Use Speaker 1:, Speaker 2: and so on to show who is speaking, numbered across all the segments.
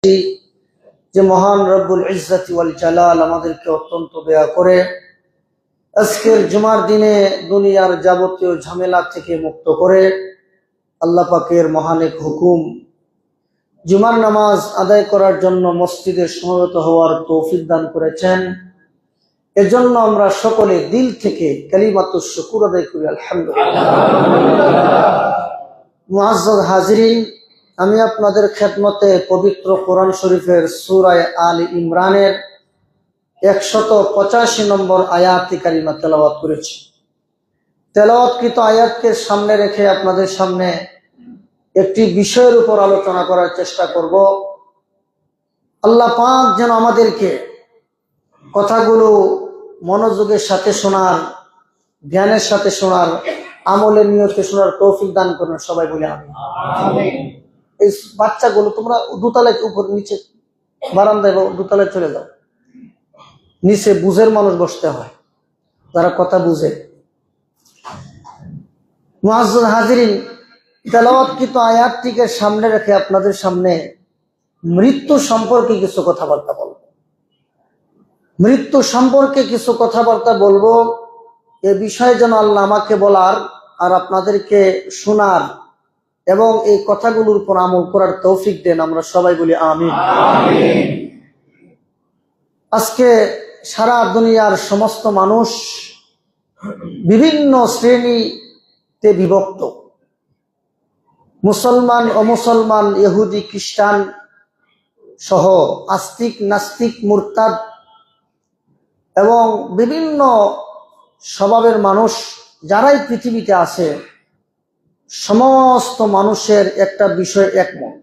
Speaker 1: যে মহান রব্বুল ইজ্জত ওয়াল জালাল আমাদেরকে অত্যন্ত দয়া করে আজকের জুমার দিনে দুনিয়ার যাবতীয় ঝামেলা থেকে মুক্ত করে আল্লাহ পাকের মহান এক হুকুম জুমার নামাজ আদায় করার জন্য মসজিদে সমবেত হওয়ার তৌফিক দান করেছেন। এজন্য আমরা সকলে দিল থেকে কালিমাতুশ শুকর আদায় করি আলহামদুলিল্লাহ। মুআজ্জাজ হাজিরিন, আমি আপনাদের খেদমতে পবিত্র কোরআন শরীফের সূরা আলে ইমরানের 185 নম্বর আয়াত কারিমা তেলাওয়াত করেছি। তেলাওয়াতকৃত আয়াতকে সামনে রেখে আপনাদের সামনে একটি বিষয়ের উপর আলোচনা করার চেষ্টা করব। আল্লাহ পাক যেন আমাদেরকে কথাগুলো মনোযোগের সাথে শোনার, জ্ঞানের সাথে শোনার, আমলের নিয়তে শোনার তৌফিক দান করেন। সবাই বলে আমিন। এই বাচ্চাগুলো তোমরা দোতলায় উপর নিচে বারান্দায় দোতলায় চলে যাও, নিচে বুঝের মানুষ বসতে হয়, যারা কথা বুঝে। মুআজ্জাজ হাজিরিন, তেলাওয়াতকৃত আয়াতটিকে সামনে রেখে আপনাদের সামনে মৃত্যু সম্পর্কে কিছু কথাবার্তা বলবো। মৃত্যু সম্পর্কে কিছু কথাবার্তা বলবো। এ বিষয়ে যেন আল্লাহ আমাকে বলার আর আপনাদেরকে শোনার এবং এই কথাগুলোর উপর আমল করার তৌফিক দেন। আমরা সবাই বলি আমিন। আজকে সারা দুনিয়ার সমস্ত মানুষ বিভিন্ন শ্রেণীতে বিভক্ত। মুসলমান, অমুসলমান, ইহুদি, খ্রিস্টান সহ আস্তিক, নাস্তিক, মুরতাদ এবং বিভিন্ন স্বভাবের মানুষ যারাই পৃথিবীতে আছে, সমস্ত মানুষের একটা বিষয় একমত,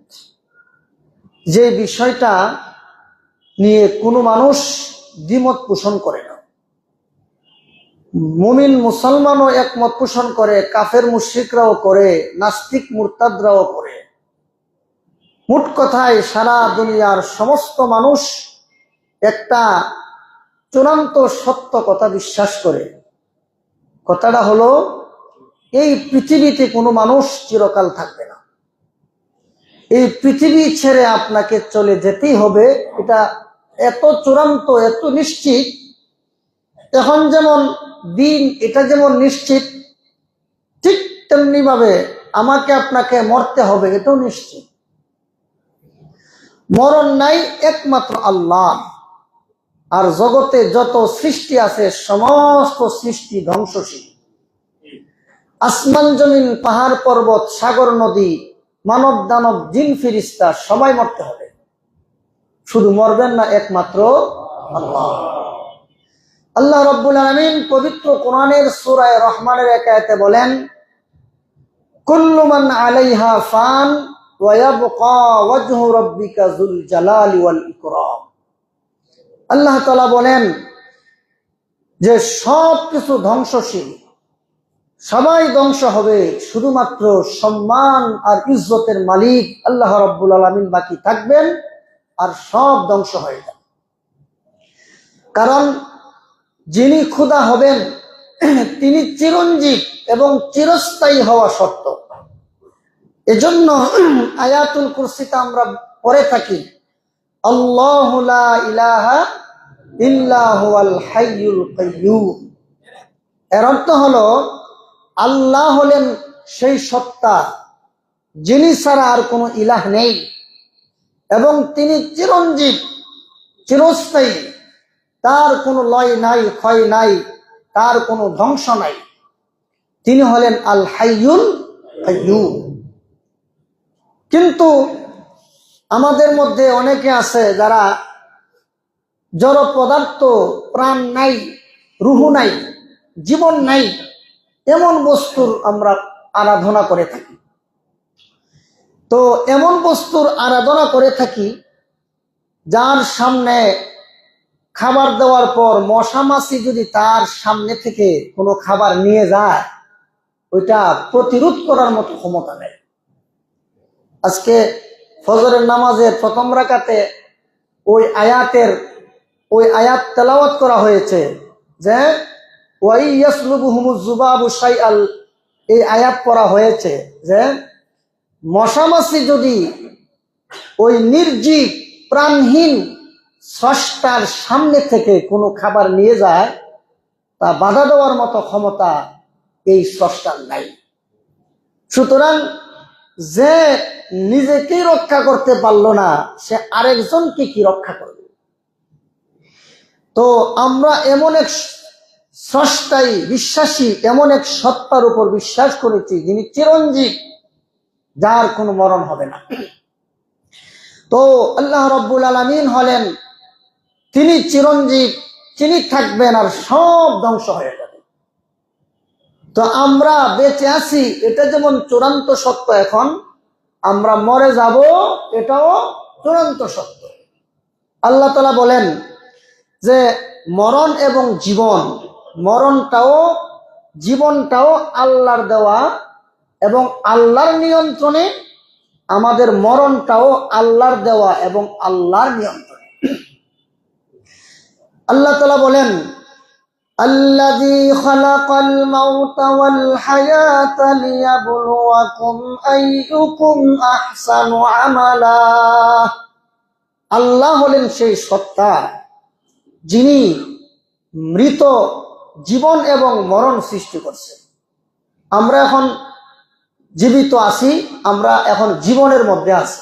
Speaker 1: যে বিষয়টা নিয়ে কোনো মানুষ দ্বিমত পোষণ করে না। মুমিন মুসলমানও একমত পোষণ করে, কাফের মুশরিকরাও করে, নাস্তিক মুরতাদরাও করে। মোট কথায় সারা দুনিয়ার সমস্ত মানুষ একটা চূড়ান্ত সত্য কথা বিশ্বাস করে। কথাটা হলো, এই পৃথিবীতে কোনো মানুষ চিরকাল থাকবে না। এই পৃথিবী ছেড়ে আপনাকে চলে যেতেই হবে। এটা এত চূড়ান্ত, এত নিশ্চিত। এখন যেমন দিন এটা যেমন নিশ্চিত, ঠিক তেমনি ভাবে আমাকে আপনাকে মরতে হবে, এটাও নিশ্চিত। মরণ নাই, একমাত্র আল্লাহ। আর জগতে যত সৃষ্টি আছে সমস্ত সৃষ্টি ধ্বংসশীল। আসমান জমিন, পাহাড় পর্বত, সাগর নদী, মানব দানব, জিন ফিরিস্তা সবাই মরতে হবে। শুধু মরবেন না একমাত্র আল্লাহ। আল্লাহ রাব্বুল আলামিন পবিত্র কোরআনের সূরা রহমানের এক আয়াতে বলেন, কুল্লু মান আলাইহা ফান ওয়া ইয়াবকা ওয়াজহু রাব্বিকা যুল জালালি ওয়াল ইকরাম। আল্লাহ তাআলা বলেন যে সব কিছু ধ্বংসশীল, সবাই ধ্বংস হবে, শুধুমাত্র সম্মান আর ইজ্জতের মালিক আল্লাহ রাব্বুল আলামিন বাকি থাকবেন, আর সব ধ্বংস হয়ে যাবে। কারণ যিনি খোদা হবেন তিনি চিরঞ্জীব এবং চিরস্থায়ী হওয়া শর্ত। এজন্য আয়াতুল কুরসিতে আমরা পড়ে থাকি, আল্লাহু লা ইলাহা ইল্লা হুয়াল হাইয়ুল কাইয়্যুম। এর অর্থ হলো, আল্লাহ হলেন সেই সত্তা যিনি ছাড়া আর কোনো ইলাহ নেই, এবং তিনি চিরঞ্জীব, চিরস্থায়ী। তার কোনো লয় নাই, ক্ষয় নাই, তার কোনো ধ্বংস নাই। তিনি হলেন আল হাইয়ুল কাইয়্যুম। কিন্তু আমাদের মধ্যে অনেকে আছে যারা জড় পদার্থ, প্রাণ নাই, রুহু নাই, জীবন নাই, এমন বস্তুর আমরা আরাধনা করে থাকি। তো এমন বস্তুর আরাধনা করে থাকি যার সামনে খাবার দেওয়ার পর মশা মাছি যদি তার সামনে থেকে কোনো খাবার নিয়ে যায়, ওইটা প্রতিরোধ করার মতো ক্ষমতা নেই। আজকে ফজরের নামাজের প্রথম রাকাতে ওই আয়াত তেলাওয়াত করা হয়েছে যে ওয়াই ইয়াসলুবুহুমুজ যুবাবু শাইআল। এই আয়াত পড়া হয়েছে যে মশা মাছি যদি ওই নির্জীব প্রাণহীন স্রষ্টার সামনে থেকে কোনো খাবার নিয়ে যায়, তা বাধা দেওয়ার মতো ক্ষমতা এই স্রষ্টার নাই। সুতরাং যে নিজেকেই রক্ষা করতে পারলো না, সে আরেকজনকে কি রক্ষা করবে? তো আমরা এমন এক স্রষ্টাই বিশ্বাসী, এমন এক সত্তার উপর বিশ্বাস করেছি যিনি চিরঞ্জীব, যার কোনো মরণ হবে না। তো আল্লাহ রাব্বুল আলামিন হলেন তিনি চিরঞ্জীব, তিনি থাকবেন আর সব ধ্বংস হয়ে যাবে। তো আমরা বেঁচে আছি এটা যেমন চূড়ান্ত সত্য, এখন আমরা মরে যাব এটাও চূড়ান্ত সত্য। আল্লাহ তাআলা বলেন যে মরণ এবং জীবন, মরণটাও জীবনটাও আল্লাহর দেওয়া এবং আল্লাহর নিয়ন্ত্রণে, আমাদের মরণটাও আল্লাহর দেওয়া এবং আল্লাহর নিয়ন্ত্রণে। আল্লাহ তাআলা বলেন আল্লাযী খালাকাল মাউতা ওয়াল হায়াতা লিয়াবলুয়াকুম আইয়ুকুম আহসানু আমালা। আল্লাহ হলেন সেই সত্তা যিনি মৃত, জীবন এবং মরণ সৃষ্টি করছে। আমরা এখন জীবিত আছি, আমরা এখন জীবনের মধ্যে আছি।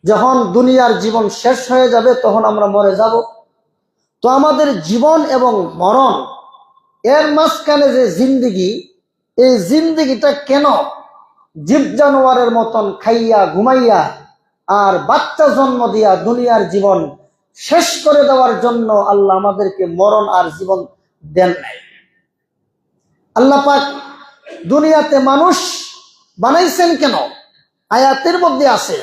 Speaker 1: যখন দুনিয়ার জীবন শেষ হয়ে যাবে তখন আমরা মরে যাব। তো আমাদের জীবন এবং মরণ, এর মাঝখানে যে জিন্দেগি, এই জিন্দেগিটা কেন জীব জানোয়ারের মতন খাইয়া ঘুমাইয়া আর বাচ্চা জন্ম দিয়া দুনিয়ার জীবন শেষ করে দেওয়ার জন্য আল্লাহ আমাদেরকে মরণ আর জীবন দেন নাই। আল্লাহ পাক দুনিয়াতে মানুষ বানাইছেন কেন? আয়াতের মধ্যে আছে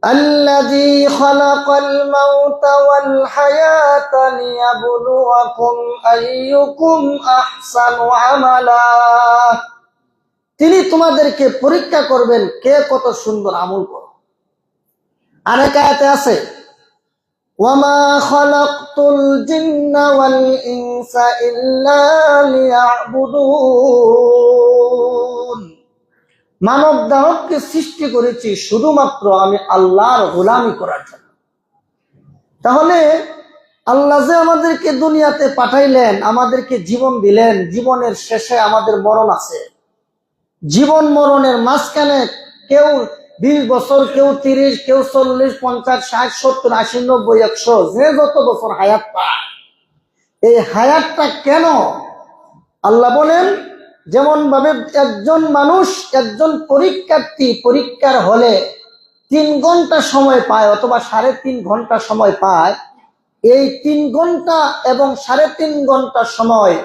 Speaker 1: আল্লাযী খালাকাল মাউতা ওয়াল হায়াতা লিয়াবলুয়াকুম আইয়ুকুম আহসানু আমালা। তিনি তোমাদেরকে পরীক্ষা করবেন কে কত সুন্দর আমল করে। আরেক আয়াতে আছে ওয়ামা খালাকতুল জিন্না ওয়াল ইনসা ইল্লা লিয়াবুদুন। মানব দানবকে সৃষ্টি করেছি শুধুমাত্র আমি আল্লাহর গোলামি করার জন্য। তাহলে আল্লাহ যে আমাদেরকে দুনিয়াতে পাঠাইলেন, আমাদেরকে জীবন দিলেন, জীবনের শেষে আমাদের মরণ আছে। জীবন মরণের মাঝখানে কেউ 20 বছর, কেউ 30, কেউ 40, 50, 60, 70, 80, 90, 100, যে যত বছর হায়াত পায়। এই হায়াতটা কেন? আল্লাহ বলেন যেমন ভাবে একজন মানুষ, একজন পরীক্ষার্থী পরীক্ষার হলে 3 ঘন্টা সময় পায় অথবা 3.5 ঘন্টা সময় পায়, এই 3 ঘন্টা এবং 3.5 ঘন্টা সময়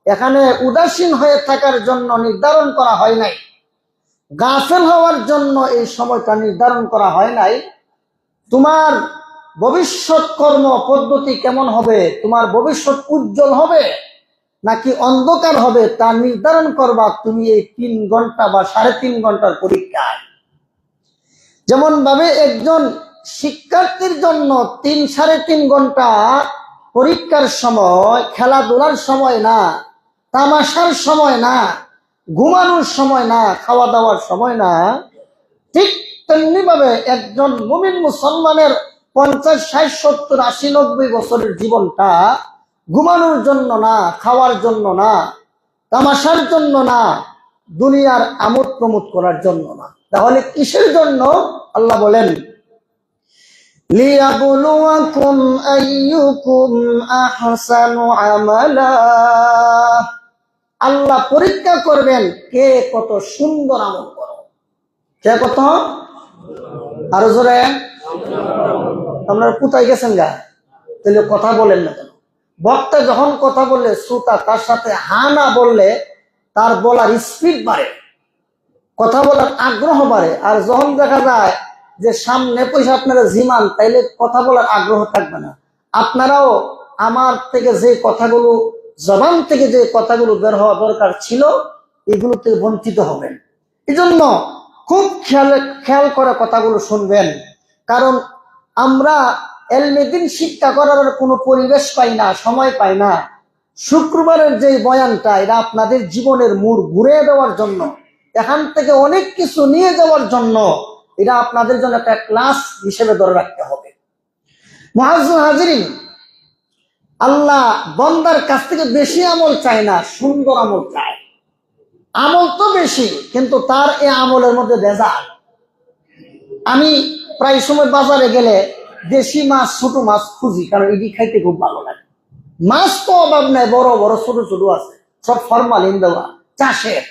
Speaker 1: এখানে উদাসীন হয়ে থাকার জন্য নির্ধারণ করা হয় নাই, গাফেল হওয়ার জন্য এই সময়টা নির্ধারণ করা হয় নাই। তোমার ভবিষ্যৎ কর্ম পদ্ধতি কেমন হবে, তোমার ভবিষ্যৎ উজ্জ্বল হবে নাকি অন্ধকার হবে, তা নির্ধারণ করবা তুমি এই 3 ঘন্টা বা 3.5 ঘন্টার পরীক্ষায়। যেমন ভাবে একজন শিক্ষার্থীর জন্য 3-3.5 ঘন্টা পরীক্ষার সময়, খেলাধুলার সময় না, তামাশার সময় না, ঘুমানোর সময় না, খাওয়া দাওয়ার সময় না, ঠিক তেমনি ভাবে একজন মুমিন মুসলমানের 50, 60, 70, 80, 90 বছরের জীবনটা ঘুমানোর জন্য না, খাওয়ার জন্য না, তামাশার জন্য না, দুনিয়ার আমোদ প্রমোদ করার জন্য না। তাহলে কিসের জন্য? আল্লাহ বলেন লিয়াবলুয়াকুম আইয়ুকুম আহসানু আমালা। আল্লাহ পরীক্ষা করবেন কে কত সুন্দর আমল করে। কে কত? আরো জোরে। আপনারা কোথায় গেছেন গা? তাহলে কথা বলেন না কেন? বক্তা যখন কথা বললে শ্রোতা তার সাথে হা না বললে তার বলার স্পিড বাড়ে, কথা বলার আগ্রহ বাড়ে। আর যখন দেখা যায় যে সামনে পয়সা আপনারা জিমান, তাইলে কথা বলার আগ্রহ থাকবে না। আপনারাও আমার থেকে যে কথাগুলো, জবান থেকে যে কথাগুলো বের হওয়া দরকার ছিল, এগুলোতে বঞ্চিত হবেন। এই জন্য খুব খেয়াল করে কথাগুলো শুনবেন, কারণ আমরা এলমে দ্বীন শিক্ষা করার কোনো পরিবেশ পাই না, সময় পাই না। শুক্রবারের যে বয়ানটা, এটা আপনাদের জীবনের মোড় ঘুরে দেওয়ার জন্য, এখান থেকে অনেক কিছু নিয়ে যাওয়ার জন্য, এটা আপনাদের জন্য একটা ক্লাস হিসেবে ধরে রাখতে হবে। মুআজ্জিন হাজিরিন, আল্লাহ বান্দার কাছ থেকে বেশি আমল চায় না, সুন্দর আমল চায়। আমল তো বেশি, কিন্তু তার এই আমলের মধ্যে ভেজাল। আমি প্রায় সময় বাজারে গেলে দেশি মাছ, ছোট মাছ খুঁজি, কারণ এটি খাইতে খুব ভালো লাগে। মাছ তো অভাব নাই, বড় বড় ছোট ছোট আছে, সব ফরমালিন দেওয়া, চাষের।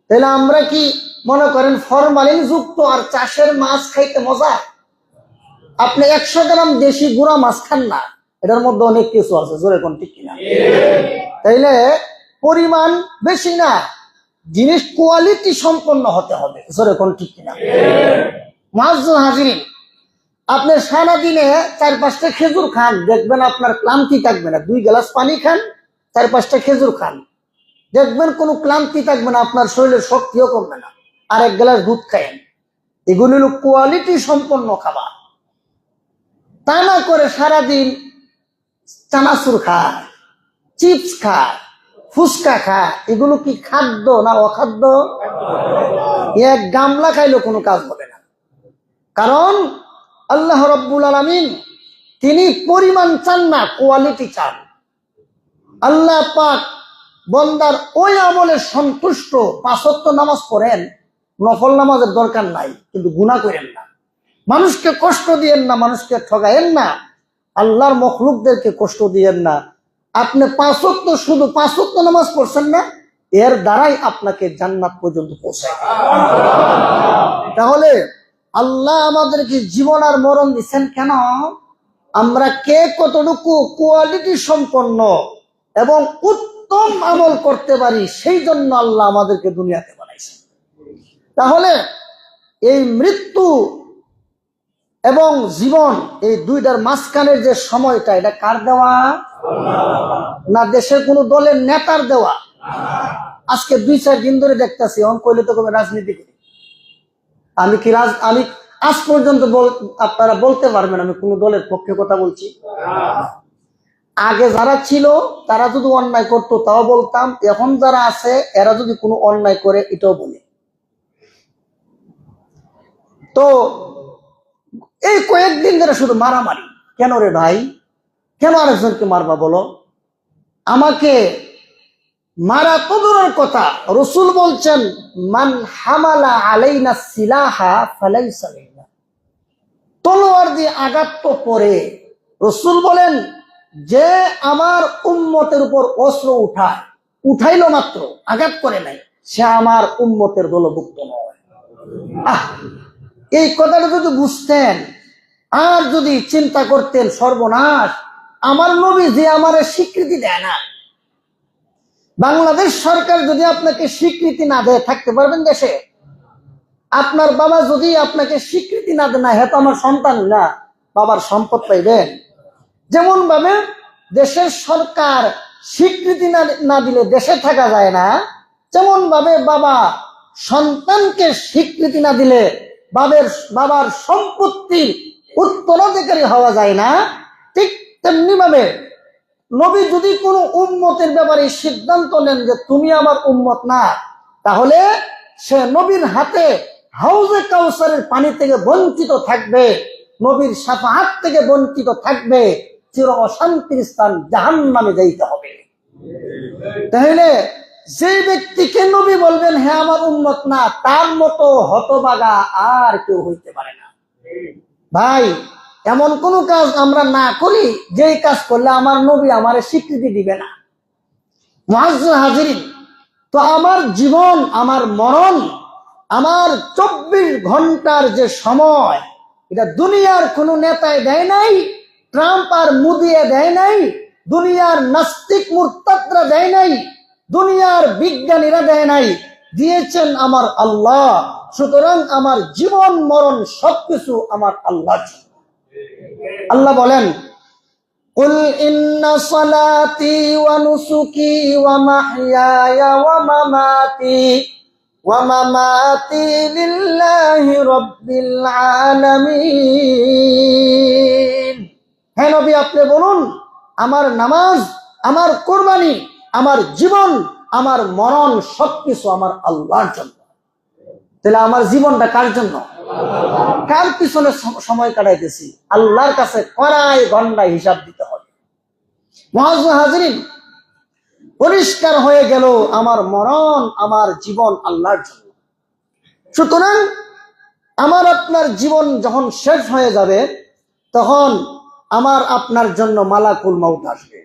Speaker 1: তাহলে আমরা কি মনে করেন ফরমালিন যুক্ত আর চাষের মাছ খাইতে মজা? আপনি 100 গ্রাম দেশি গুঁড়া মাছ খান না, এটার মধ্যে অনেক কিছু আছে, জোরে কোন ঠিক কিনা? তাইলে পরিমাণ বেশি না, জিনিস কোয়ালিটি সম্পন্ন হতে হবে, জোরে কোন ঠিক কিনা? মুআজ্জিন হাজিরিন, আপনি সারাদিনে 4-5টা খেজুর খান, দেখবেন আপনার ক্লান্তি থাকবে না। 2 গ্লাস পানি খান, 4-5টা খেজুর খান, দেখবেন কোনো ক্লান্তি থাকবে না, আপনার শরীরের শক্তিও কমবে না। আর 1 গ্লাস দুধ খায়েন, এগুলো হলো কোয়ালিটি সম্পন্ন খাবার। তা না করে সারাদিন চানাচুর খায়, চিপস খায়, ফুচকা খায়, এগুলো কি খাদ্য না অখাদ্য? এক গামলা খাইলেও কোনো কাজ হবে না। কারণ আল্লাহ রাব্বুল আলামিন তিনি পরিমাণ চান না, কোয়ালিটি চান। আল্লাহ পাক বান্দার ওই আমলে সন্তুষ্ট। 5 ওয়াক্ত নামাজ পড়েন, নফল নামাজের দরকার নাই, কিন্তু গুনাহ করেন না, মানুষকে কষ্ট দিয়েন না, মানুষকে ঠগায়েন না, আল্লাহর মখলুকদেরকে কষ্ট দিয়েন না। আপনি 5 ওয়াক্ত, শুধু 5 ওয়াক্ত নামাজ পড়ছেন না, এর দ্বারাই আপনাকে জান্নাত পর্যন্ত পৌঁছায়। তাহলে আল্লাহ আমাদেরকে জীবন আর মরণ দিচ্ছেন কেন? আমরা কে কতটুকু কোয়ালিটি সম্পন্ন এবং উত্তম আমল করতে পারি, সেই জন্য আল্লাহ আমাদেরকে দুনিয়াতে বানাইছেন। তাহলে এই মৃত্যু এবং জীবন, এই দুইটার মাঝখানের যে সময়টা, এটা কার দেওয়া? না দেশের কোন দলের নেতার দেওয়া? আজকে 2-4 দিন ধরে দেখতেছি, অন কইলে তো কবে রাজনীতি করি। আমি আজ পর্যন্ত আপনারা বলতে পারবেন আমি কোন দলের পক্ষে কথা বলছি? আগে যারা ছিল তারা যদি অন্যায় করতো তাও বলতাম, এখন যারা আছে এরা যদি কোনো অন্যায় করে এটাও বলি। তো এই কয়েকদিন ধরে শুধু মারামারি। কেন রে ভাই, কেন আরেকজনকে মারবা বলো? আমাকে মারা তো দূরের কথা, রাসূল বলছেন মান হামালা আলাইনা সিলাহা ফালাইসা মিন্না, তলোয়ার দিয়ে আঘাত তো পরে। রাসূল বলেন যে আমার উম্মতের উপর অস্ত্র উঠাইলো মাত্র, আঘাত করে নাই, সে আমার উম্মতের দলভুক্ত নয়। এই কথাটা যদি বুঝতেন আর যদি চিন্তা করতেন, সর্বনাশ, আমার নবী যে আমারে স্বীকৃতি দেয় না, বাংলাদেশ সরকার যদি আপনাকে স্বীকৃতি না দেয়, থাকতে পারবেন দেশে? আপনার বাবা যদি আপনাকে স্বীকৃতি না দেয়, না হ্যাঁ তো আমার সন্তান না, বাবার সম্পদ পাইবেন? যেমন ভাবে দেশের সরকার স্বীকৃতি না দিলে দেশে থাকা যায় না, যেমন ভাবে বাবা সন্তানকে স্বীকৃতি না দিলে বাবার সম্পত্তির উত্তরাধিকারী হওয়া যায় না, ঠিক তেমনি ভাবে নবী যদি কোনো উম্মতের ব্যাপারে সিদ্ধান্ত নেন যে তুমি আমার উম্মত না, তাহলে সে নবীর হাতে হাউজে কাউসারের পানি থেকে বঞ্চিত থাকবে, নবীর শাফাআত থেকে বঞ্চিত থাকবে, চির অশান্তির স্থান জাহান্নামে যাইতে হবে। তাহলে যে ব্যক্তিকে নবী বলবেন হ্যাঁ আমার উম্মত না, তার মতো হতভাগা আর কেউ হইতে পারে না। ভাই, এমন কোন কাজ আমরা না করি যেই কাজ করলে আমার নবী আমারে স্বীকৃতি দিবে না। মুআজ্জিন হাজিরিন, তো আমার জীবন, আমার মরণ, আমার 24 ঘন্টার যে সময়, এটা দুনিয়ার কোন নেতায় দেয় নাই, ট্রাম্প আর মোদিয়ে দেয় নাই, দুনিয়ার নাস্তিক মুরতাদরা দেয় নাই, দুনিয়ার বিজ্ঞানীরা দেয় নাই, দিয়েছেন আমার আল্লাহ। সুতরাং আমার জীবন মরণ সবকিছু আমার আল্লাহর জন্য। আল্লাহ বলেন কুল ইন্না সালাতি ওয়া নুসুকি ওয়া মাহইয়ায়া ওয়া মামাতি লিল্লাহি রাব্বিল আলামিন। হে নবী, আপনি বলুন আমার নামাজ, আমার কুরবানি, আমার জীবন, আমার মরণ সবকিছু আমার আল্লাহর জন্য। তাহলে আমার জীবনটা কার জন্য? কার পিছনে সময় কাটাইতেছি? আল্লাহর কাছে কড়াই গন্ডায় হিসাব দিতে হবে। মুআজ্জাজ হাজরিন, পরিষ্কার হয়ে গেল আমার মরণ, আমার জীবন আল্লাহর জন্য। সুতরাং আমার আপনার জীবন যখন শেষ হয়ে যাবে, তখন আমার আপনার জন্য মালাকুল মউত আসবে।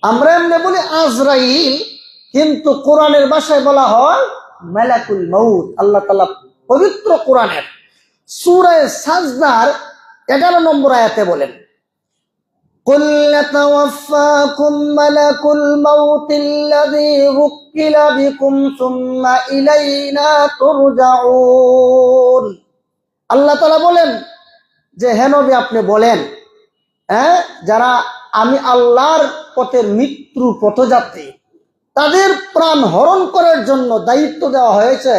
Speaker 1: আমরা এমনি বলি আজরাইল, কিন্তু কোরআনের ভাষায় বলা হয় মালাকুল মউত। আল্লাহ তাআলা পবিত্র কোরআনের সূরা সাজদার 11 নম্বর আয়াতে বলেন, কুল ইয়াতাওয়াফাকুম মালাকুল মাউতিল্লাযী উকিলা বিকুম সুম্মা ইলাইনা তুরজাউন। আল্লাহ তাআলা বলেন যে হে নবী, আপনি বলেন, যারা আমি আল্লাহর পথের মৃত্যু পথযাত্রী, তাদের প্রাণ হরণ করার জন্য দায়িত্ব দেওয়া হয়েছে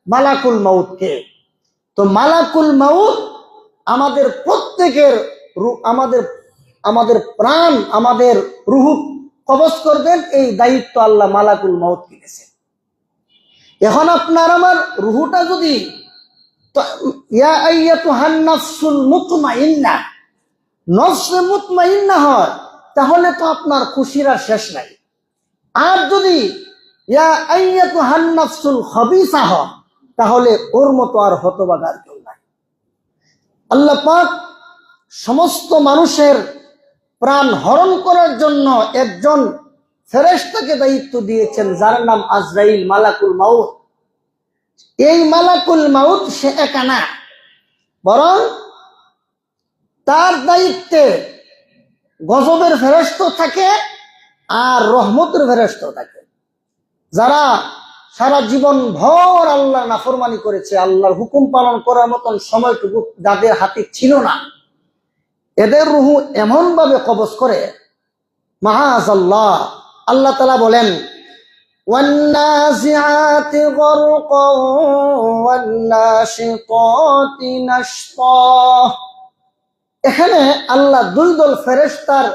Speaker 1: মালাকুল মাউতকে। তো মালাকুল মাউত আমাদের প্রত্যেকের আমাদের প্রাণ, আমাদের রূহ কবজ করবেন, এই দায়িত্ব আল্লাহ মালাকুল মাউতকে দিয়েছেন। এখন আপনার আমার রূহটা যদি ইয়া আইয়াতুহান নাফসুল মুতমাইন্নাহ, নফসে মুতমাইন্নাহ হয়, তাহলে তো আপনার খুশির আর শেষ নাই। আর যদি ইয়া আইয়াতুহান নাফসুল খাবিসা হয়, তাহলে ওর মতো আর হতবাগার কেউ নাই। আল্লাহ পাক সমস্ত মানুষের প্রাণ হরণ করার জন্য একজন ফেরেশতাকে দায়িত্ব দিয়েছেন, যার নাম আজরাইল, মালাকুল মাউত। এই মালাকুল মাউত সে একা না, বরং তার দায়িত্বে গজবের ফেরেশতা থাকে আর রহমতের ফেরেশতা থাকে। যারা সারা জীবন ভর আল্লাহর নাফরমানি করেছে, আল্লাহর হুকুম পালন করার মতন সময়টুকু যাদের হাতে ছিল না, এদের রূহ এমন ভাবে কবজ করে, মাআযাল্লাহ। আল্লাহ তাআলা বলেন, ওয়ান্নাজিআতি গরকান ওয়ান্নাশিতাতি নাশতা। এখানে আল্লাহ দুই দল ফেরেশতার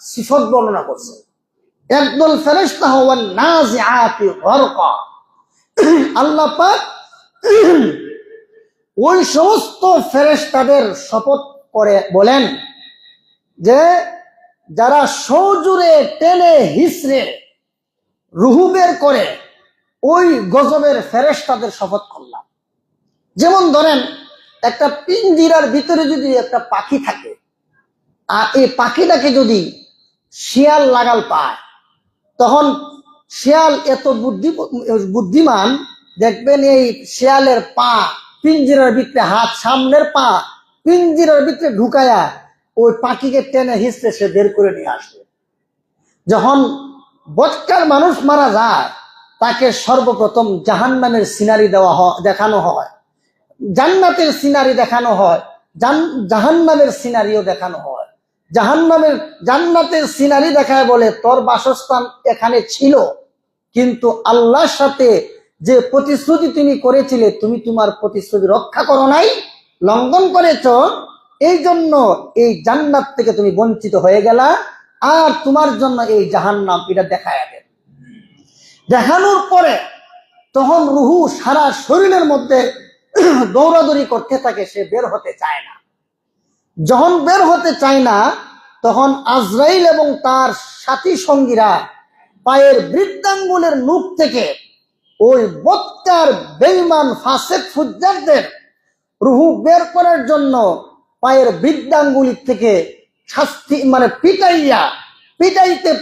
Speaker 1: সিফত বর্ণনা করছেন। একদল ফেরেশতা হওয়ান নাজিআতি গরকা। আল্লাহ পাক ওই সমস্ত ফেরেশতাদের শপথ করে বলেন যে যারা সজোরে টেনে হিসড়ে রূহ বের করে, ওই গজবের ফেরেশতাদের শপথ করলাম। যেমন ধরেন, একটা পিঞ্জিরার ভিতরে যদি একটা পাখি থাকে, আর এই পাখিটাকে যদি শিয়াল লাগাল পায়, তখন শিয়াল এত বুদ্ধিমান, দেখবেন এই শিয়ালের পা পিঞ্জিরার ভিতরে, হাত সামনের পা পিঞ্জিরার ভিতরে ঢুকায়া ওই পাখিকে টেনে হিসড়ে সে বের করে নিয়ে আসবে। যখন বৎকার মানুষ মারা যায়, তাকে সর্বপ্রথম জাহান্নামের সিনারি দেখানো হয়, জান্নাতের সিনারি দেখানো হয়, জাহান্নামের সিনারিও দেখানো হয়। জান্নাতের সিনারি দেখায় বলে, তোর বাসস্থান এখানে ছিল, কিন্তু আল্লাহর সাথে যে প্রতিশ্রুতি তুমি করেছিলে, তুমি তোমার প্রতিশ্রুতি রক্ষা করো নাই, লঙ্ঘন করেছ, এই জন্য এই জান্নাত থেকে তুমি বঞ্চিত হয়ে গেলা, আর তোমার জন্য এই জাহান্নাম। এটা দেখায় দেন। দেখানোর পরে তখন রূহ সারা শরীরের মধ্যে দৌড়াদৌড়ি করতে থাকে, সে বের হতে চায় না। যখন বের হতে চায় না, তখন আজরাইল এবং তার সাথী সঙ্গীরা পায়ের বৃদ্ধাঙ্গুলের নুক থেকে ওই বৎকার বেঈমান ফাসিক ফুজ্জারদের রূহ বের করার জন্য পায়ের বৃদ্ধাঙ্গুলি থেকে শাস্তি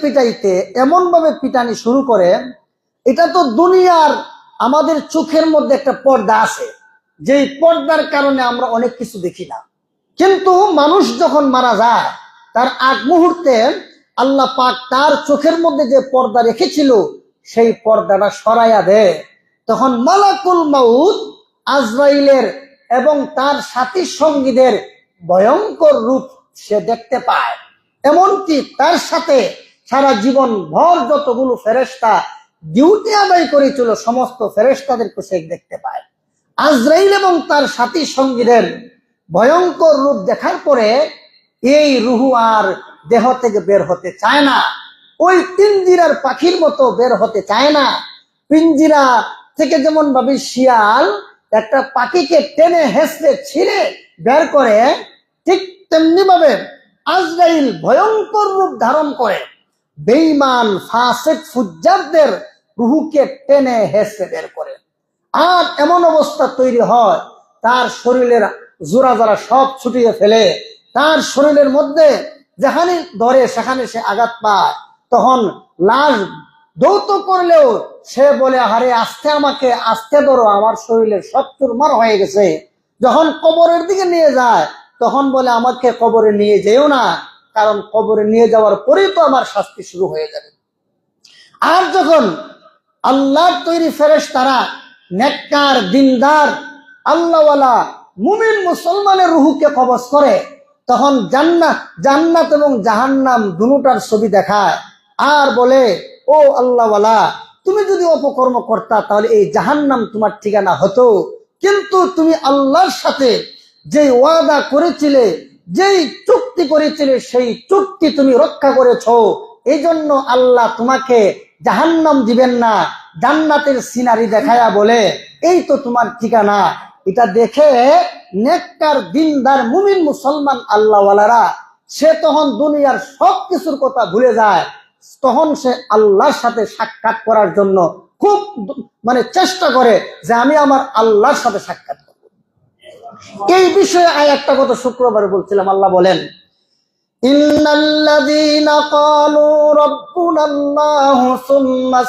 Speaker 1: পিটাইতে এমন ভাবে পিটানি শুরু করে। এটা তো দুনিয়ার আমাদের চোখের মধ্যে একটা পর্দা আছে, যেই পর্দার কারণে আমরা অনেক কিছু দেখি না। কিন্তু মানুষ যখন মারা যায়, তার আগ মুহূর্তে আল্লাহ পাক তার চোখের মধ্যে যে পর্দা রেখেছিল, সেই পর্দাটা সরাইয়া দেয়। তখন মালাকুল মাউত আজরাইলের এবং তার সাথী সঙ্গীদের ভয়ঙ্কর রূপ সে দেখতে পায়। এমনকি তার সাথে সারা জীবন ভর যতগুলো ফেরেশতা ডিউটি আদায় করেছিল, সমস্ত ফেরেশতাদেরকে সে দেখতে পায়। আজরাইল এবং তার সাথী সঙ্গীদের ভয়ঙ্কর রূপ দেখার পরে এই রূহ আর দেহ থেকে বের হতে চায় না, ওই পিঞ্জিরার পাখির মতো বের হতে চায় না। পিঞ্জিরা থেকে যেমন ভাবে শিয়াল একটা পাখিকে টেনে হেসড়ে ছিঁড়ে বের করে, ঠিক তেমনি ভাবে আজরাইল ভয়ঙ্কর রূপ ধারণ করে বেঈমান ফাসিক ফুজ্জারদের রুহুকে টেনে হেসড়ে বের করে। আর এমন অবস্থা তৈরি হয়, তার শরীরের জোড়া জোড়া সব ছুটিয়ে ফেলে, তার শরীরের মধ্যে যেখানে ধরে সেখানে সে আঘাত পায়। তখন লাশ দৌত করলেও সে বলে, আরে আস্তে, আমাকে আস্তে ধরো, আমার শরীরের সব চুরমার হয়ে গেছে। যখন কবরের দিকে নিয়ে যায় তখন বলে, আমাকে কবরে নিয়ে যেও না, কারণ কবরে নিয়ে যাওয়ার পরেই তো আমার শাস্তি শুরু হয়ে যাবে। আর যখন আল্লাহর তৈরি ফেরেশতারা নেককার দিনদার আল্লাহওয়ালা মুমিন মুসলমানের রুহুকে কবজ করে, তখন জান্নাত এবং জাহান্নাম দুটার ছবি দেখায় আর বলে, ও আল্লাহওয়ালা, তুমি যদি অপকর্ম করতা তাহলে এই জাহান্নাম তোমার ঠিকানা হতো, কিন্তু তুমি আল্লাহর সাথে যেই ওয়াদা করেছিলে, যেই চুক্তি করেছিলে, সেই চুক্তি তুমি রক্ষা করেছো, এই জন্য আল্লাহ তোমাকে জাহান্নাম দিবেন না, জান্নাতের সিনারি দেখায়া বলে, এই তো তোমার ঠিকানা। এটা দেখে নেককার দিনদার মুমিন মুসলমান আল্লাহওয়ালারা সে তখন দুনিয়ার সব কিছুর কথা ভুলে যায়, তখন সে আল্লাহর সাথে সাক্ষাৎ করার জন্য খুব চেষ্টা করে যে আমি আমার আল্লাহর সাথে সাক্ষাৎ করব। এই বিষয়ে একটা কথা শুক্রবারে বলছিলাম। আল্লাহ বলেন, ইন্নাল্লাযীনা ক্বালু রাব্বুনাল্লাহু সুম্মা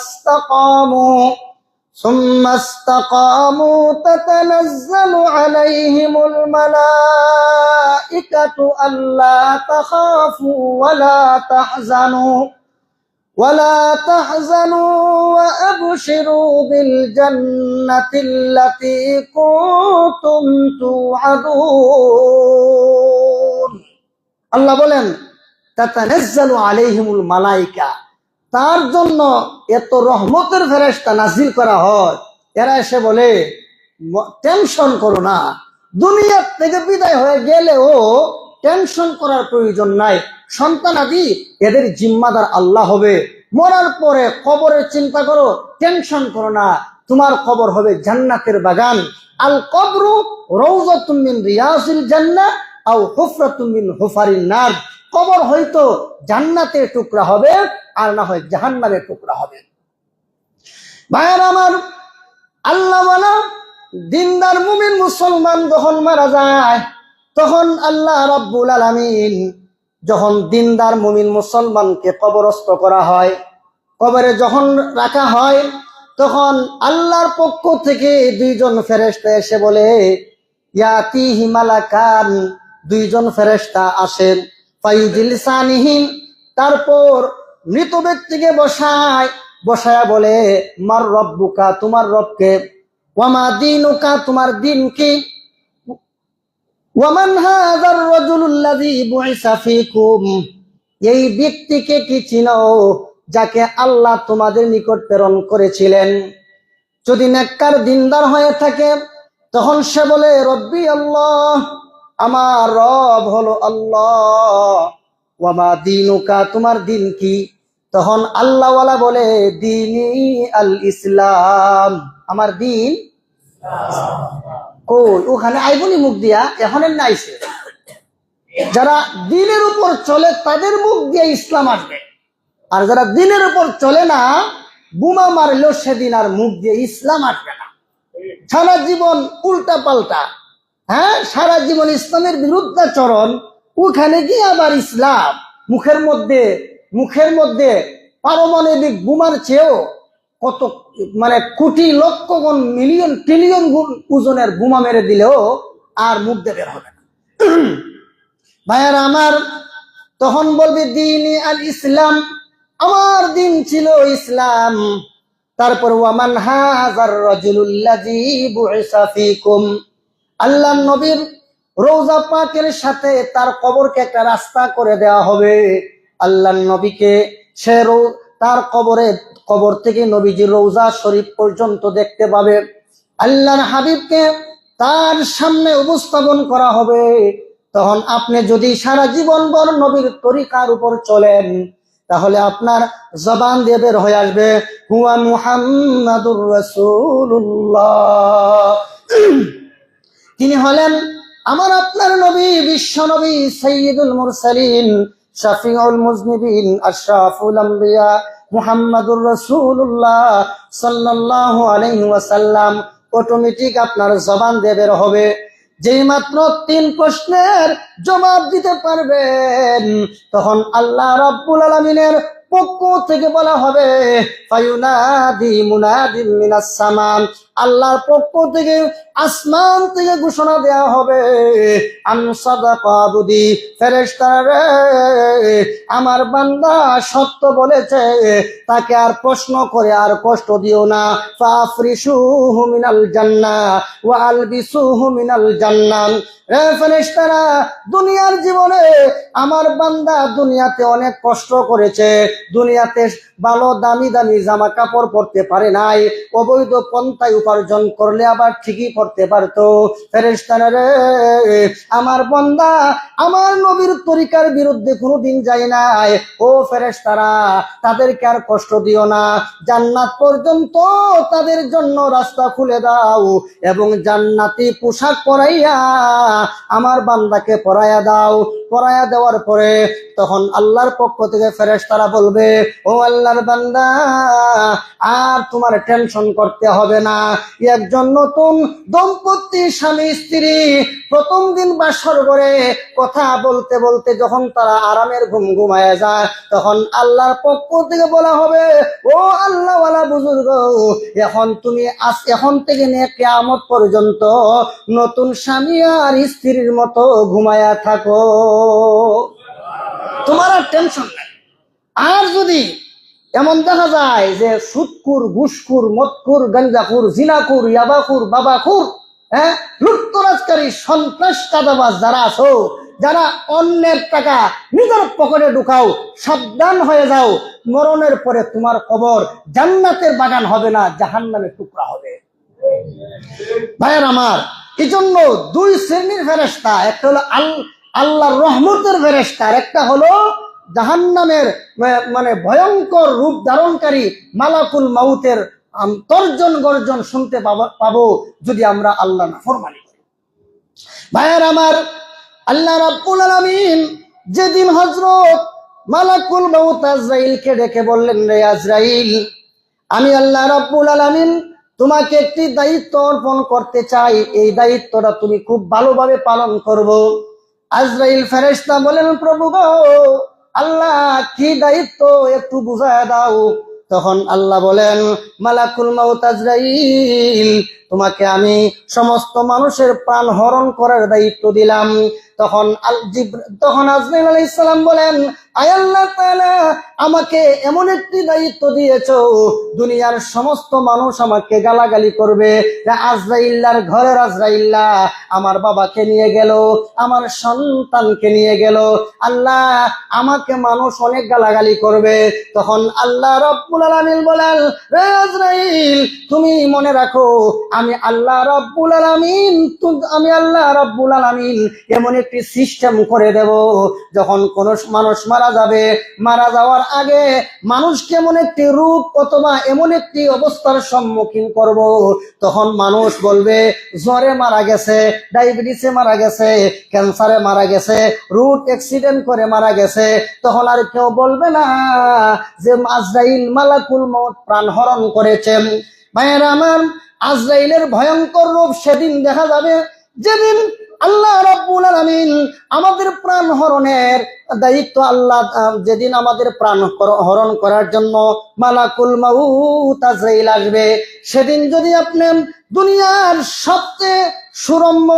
Speaker 1: ইসতাকামু তাতানাজ্জালু আলাইহিমুল মালাঈকাতু আল্লা তাখাফু ওয়ালা তাহজানু ওয়া আবশিরু বিল জান্নাতিল্লাতী কুনতুম তুআদুন। আল্লাহ বলেন, তাতানাজ্জালু আলাইহিমুল মালাইকা, তার জন্য এত রহমতের ফেরেশতা নাজিল করা হয়। এরা এসে বলে, টেনশন করো না, দুনিয়া থেকে বিদায় হয়ে গেলেও টেনশন করার প্রয়োজন নাই, সন্তান আদি এদের জিম্মাদার আল্লাহ হবে। মরার পরে কবরের চিন্তা করো, টেনশন করো না, তোমার কবর হবে জান্নাতের বাগান। আল কবরু রাউযাতুম মিন রিয়াজিল জান্নাহ আও হুফরাতুম মিন হুফারিন নার। কবর হয়তো জান্নাতের টুকরা হবে আর না হয় জাহান্নামের টুকরা হবে। ভাইয়ের আমার, আল্লাহওয়ালা দিনদার মুমিন মুসলমান যখন মারা যায়, তখন আল্লাহ রাব্বুল আলামিন যখন দিনদার মুমিন মুসলমানকে কবরস্থ করা হয়, কবরে যখন রাখা হয়, তখন আল্লাহর পক্ষ থেকে দুইজন ফেরেশতা এসে বলে, ইয়াতিহি মালাকান, দুইজন ফেরেশতা আসেন, ফাইজিলসানিহিম, তারপর মৃত ব্যক্তিকে বসায় বলে, মার রব্বুকা, তোমার রবকে, ওয়ামা দীনুকা, তোমার দিন কি, ওয়ামান হাযার রাজুলুল্লাযী বুইসা ফীকুম, এই ব্যক্তিকে কি চিনো যাকে আল্লাহ তোমাদের নিকট প্রেরণ করেছিলেন। যদি নেককার দিনদার হয়ে থাকে তখন সে বলে, রব্বি আল্লাহ, আমার রব হলো আল্লাহ। ওয়ামা দীনুকা, তোমার দিন কি, তখন আল্লাহওয়ালা বলে, দীনি আল ইসলাম, আমার দিন। কই ওখানে আইবনি মুখ দিয়া, এখন নাইছে। যারা দিনের উপর চলে তাদের মুখ দিয়ে ইসলাম আসবে, আর যারা দিনের উপর চলে না, বোমা মারলেও সেদিন আর মুখ দিয়ে ইসলাম আসবে না। সারা জীবন উল্টা পাল্টা, সারা জীবন ইসলামের বিরুদ্ধাচরণ, ওখানে গিয়ে আবার ইসলাম। মুখের মধ্যে পারমাণবিক বোমার চেয়েও কত কোটি লক্ষ গুণ মিলিয়ন ট্রিলিয়ন গুণ ওজনের বোমা মেরে দিলেও আর মুখ দিয়ে বের হবে না। ভাইয়ারা আমার, তখন বলবে দীনি আল ইসলাম, আমার দিন ছিল ইসলাম। তারপর ওয়ামান হাযার রাজুলুল্লাযী বুইসা ফীকুম, আল্লাহর নবীর রওজা পাকের সাথে তার কবরকে একটা রাস্তা করে দেওয়া হবে। আল্লাহর নবীকে সে তার কবর থেকে নবীজির রওজা শরীফ পর্যন্ত দেখতে পাবে। আল্লাহর হাবিবকে তার সামনে উপস্থাপন করা হবে। তখন আপনি যদি সারা জীবন ভর নবীর তরিকার উপর চলেন, তাহলে আপনার জবান দিয়ে বের হয়ে আসবে, হুয়া মুহাম্মাদুর রাসূলুল্লাহ, তিনি হলেন আমার আপনার নবী, বিশ্ব নবী, সাইয়্যিদুল মুরসালিন, শাফিউল মুজনিবিন, আশরাফুল আম্বিয়া, মুহাম্মাদুর রাসূলুল্লাহ সাল্লাল্লাহু আলাইহি ওয়াসাল্লাম। অটোমেটিক আপনার জবান দিয়ে বের হবে, যেই মাত্র 3 প্রশ্নের জবাব দিতে পারবেন, তখন আল্লাহ রাব্বুল আলামিনের পক্ষ থেকে বলা হবে, ফায়ুনাদি মুনাদিম মিনাস সামা, আল্লাহর পক্ষ থেকে আসমান থেকে ঘোষণা দেয়া হবে, আন সাদাকা আবদি, ফেরেশতারা আমার বান্দা সত্য বলেছে, তাকে আর প্রশ্ন করে আর কষ্ট দিও না। ফাফরিশুহু মিনাল জান্নাহ ওয়া আলবিসুহু মিনাল জান্নাহ। রে ফেরেশতারা, দুনিয়ার জীবনে আমার বান্দা দুনিয়াতে অনেক কষ্ট করেছে, দুনিয়াতে ভালো দামি দামি জামা কাপড় পরতে পারে নাই, অবৈধ পন্থায় উপার্জন করলে আবার ঠিকই পড়তে পারতো। ফেরেশতারা রে, আমার বান্দা আমার নবীর তরিকার বিরুদ্ধে কোনোদিন যায় নাই, ও ফেরেশতারা তাদেরকে আর কষ্ট দিও না, জান্নাত পর্যন্ত তাদের জন্য রাস্তা খুলে দাও এবং জান্নাতি পোশাক পরাইয়া আমার বান্দাকে পরাইয়া দাও। পরাইয়া দেওয়ার পরে তখন আল্লাহর পক্ষ থেকে ফেরেশতারা বলবে, ও আল্লাহর বান্দা, আর তোমার টেনশন করতে হবে না। একজন নতুন দম্পতি স্বামী স্ত্রী প্রথম দিন বাসর ঘরে কথা বলতে বলতে যখন তারা আরামের ঘুম ঘুমায় যায়, তখন আল্লাহর পক্ষ থেকে বলা হবে, ও আল্লাহওয়ালা বুজুর্গ, এখন থেকে নিয়ে কিয়ামত পর্যন্ত নতুন স্বামী আর স্ত্রীর মতো ঘুমায়া থাকো, তোমার আর টেনশন নাই। আর যদি এমন দেখা যায় যে সুদকুর, ঘুষখুর, মদকুর, গাঞ্জাখুর, জিনাখুর, ইয়াবাখুর, বাবাখুর, লুটতরাজকারী, সন্ত্রাস, কাদাবাজ যারা আছো, যারা অন্যের টাকা নিজের পকেটে ঢুকাও, সাবধান হয়ে যাও, মরণের পরে তোমার কবর জান্নাতের বাগান হবে না, জাহান্নামের টুকরা হবে। ভাইয়ের আমার, এই জন্য 2 শ্রেণীর ফেরেশতা, একটা হলো আল্লাহর রহমতের ফেরেশতা, একটা হলো জাহান্নামের মানে ভয়ঙ্কর রূপ ধারণকারী মালাকুল মাউতের তর্জন গর্জন শুনতে পাবো যদি আমরা আল্লাহ নাফরমানি করি। ভাইয়ের আমার, আল্লাহ রাব্বুল আলামিন যেদিন হযরত মালাকুল মাউত আজরাইলকে ডেকে বললেন, রে আজরাইল, আমি আল্লাহ রাব্বুল আলামিন তোমাকে একটি দায়িত্ব অর্পণ করতে চাই, এই দায়িত্বটা তুমি খুব ভালোভাবে পালন করবো। আজরাইল ফেরেশতা বলেন, প্রভু গো, আল্লাহ কি দায়িত্ব একটু বুঝায় দাও। তখন আল্লাহ বলেন, মালাকুল মাউত আজরাইল, তোমাকে আমি সমস্ত মানুষের প্রাণ হরণ করার দায়িত্ব দিলাম। তখন আজরাইল আলাইহিস সালাম বলেন, আয় আল্লাহ তাআলা, আমাকে এমন একটি দায়িত্ব দিয়েছো, দুনিয়ার সমস্ত মানুষ আমাকে গালাগালি করবে, আজরাইল্লার ঘরের আজরাইল্লাহ আমার বাবাকে নিয়ে গেল, আমার সন্তানকে নিয়ে গেল, আল্লাহ আমাকে মানুষ অনেক গালাগালি করবে। তখন আল্লাহ রাব্বুল আলামিন বলেন, রে আজরাইল, তুমি মনে রাখো, আমি আল্লাহ রাব্বুল আলামিন এমন একটি সিস্টেম করে দেব, যখন কোন মানুষ মারা যাবে, মারা যাওয়ার আগে মানুষকে এমন একটি রূপ অথবা এমন একটি অবস্থার সম্মুখীন করব, তখন মানুষ বলবে জ্বরে মারা গেছে, ডায়াবেটিসে মারা গেছে, ক্যান্সারে মারা গেছে, রোড অ্যাক্সিডেন্ট করে মারা গেছে। তখন আর কেউ বলবে না যে আজরাইল মালাকুল মউত প্রাণ হরণ করেছেন। ভাইয়েরা আমার, আজরাইলের ভয়ঙ্কর রূপ সেদিন দেখা যাবে, যেদিন আল্লাহ রাব্বুল আলামিন আমাদের প্রাণ হরণের দায়িত্ব, যেদিন আমাদের প্রাণ হরণ করার জন্য মালাকুল মাউত আজরাইল আসবে, সেদিন যদি আপনি দুনিয়ার সবচেয়ে সুরম্য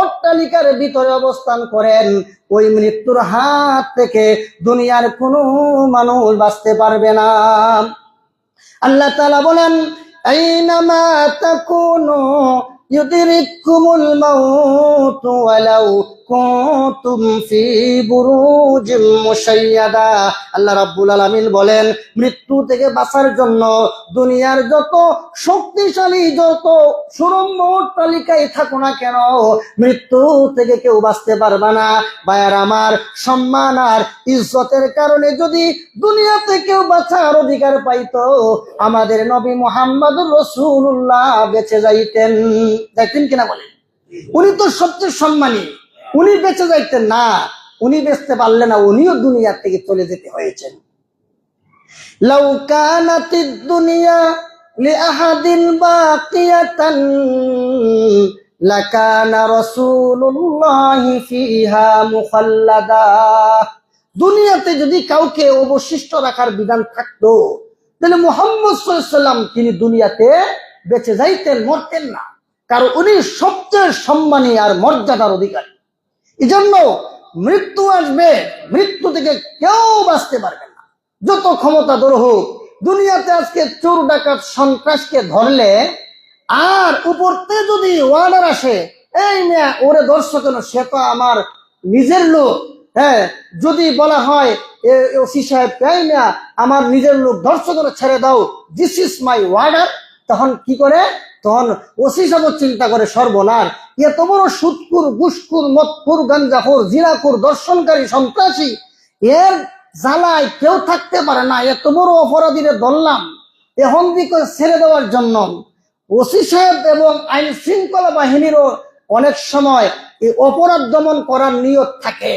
Speaker 1: অট্টালিকার ভিতরে অবস্থান করেন, ওই মৃত্যুর হাত থেকে দুনিয়ার কোনো মানুষ বাঁচতে পারবে না। আল্লাহ তাআলা বলেন, আইনামা তাকুনু ইউদরিকুমুল মাউত ওয়ালাউ কুনতুম ফি বুরুজিম মুশাইয়াদা। আল্লাহ রাব্বুল আলামিন বলেন, মৃত্যু থেকে বাঁচার জন্য দুনিয়ার যত শক্তিশালী, যত সুরম্য অট্টালিকায় থাকো না কেন, মৃত্যু থেকে কেউ বাঁচতে পারবে না। ভাইয়ার আমার, সম্মান আর ইজ্জতের কারণে যদি দুনিয়াতে কেউ বাঁচার অধিকার পাইতো, আমাদের নবী মুহাম্মদুর রাসূলুল্লাহ বেঁচে যাইতেন। যাইতেন কিনা বলেন? উনি তো সবচেয়ে সম্মানী, উনি বেঁচে যাইতেন না, উনি বেঁচতে পারলেন না, উনিও দুনিয়া থেকে চলে যেতে হয়েছেন। লাউ কানাতিদ দুনিয়া লিআহাদিন বাকিয়াতান লাকানা রাসূলুল্লাহি ফিহা মুখাল্লাদা। দুনিয়াতে যদি কাউকে অবশিষ্ট রাখার বিধান থাকতো তাহলে মুহাম্মদ সাল্লাল্লাহু আলাইহি ওয়াসাল্লাম তিনি দুনিয়াতে বেঁচে যাইতেন, মরতেন না, কারণ উনি সবচেয়ে সম্মানী আর মর্যাদার অধিকারী। এজন্য মৃত্যু আসবে, মৃত্যু থেকে কেউ বাঁচতে পারবে না, যত ক্ষমতা ধর হোক। দুনিয়াতে আজকে চোর ডাকাত সন্ত্রাসকে ধরলে আর উপরতে যদি ওয়ার্ডার আসে, এই মেয়া ওরে ধরছো কেন, সে তো আমার নিজের লোক, হ্যাঁ, যদি বলা হয় ওসি সাহেব, এই মেয়া আমার নিজের লোক, ধরছো কেন, ছেড়ে দাও, দিস ইজ মাই ওয়ার্ডার, তখন কি করে? তখন ওসি সাহেব চিন্তা করে, সর্বনাশ, এত বড় সুদকুর, ঘুষখোর, মদখোর, গাঞ্জাখোর, জিনাখোর, দর্শনকারী, সন্ত্রাসী, এর জ্বালায় কেউ থাকতে পারে না, এত বড় অপরাধীরে ধরলাম, এখন দিকে ছেড়ে দেওয়ার জন্য ওসি সাহেব এবং আইন শৃঙ্খলা বাহিনীরও অনেক সময় এই অপরাধ দমন করার নিয়ত থাকে,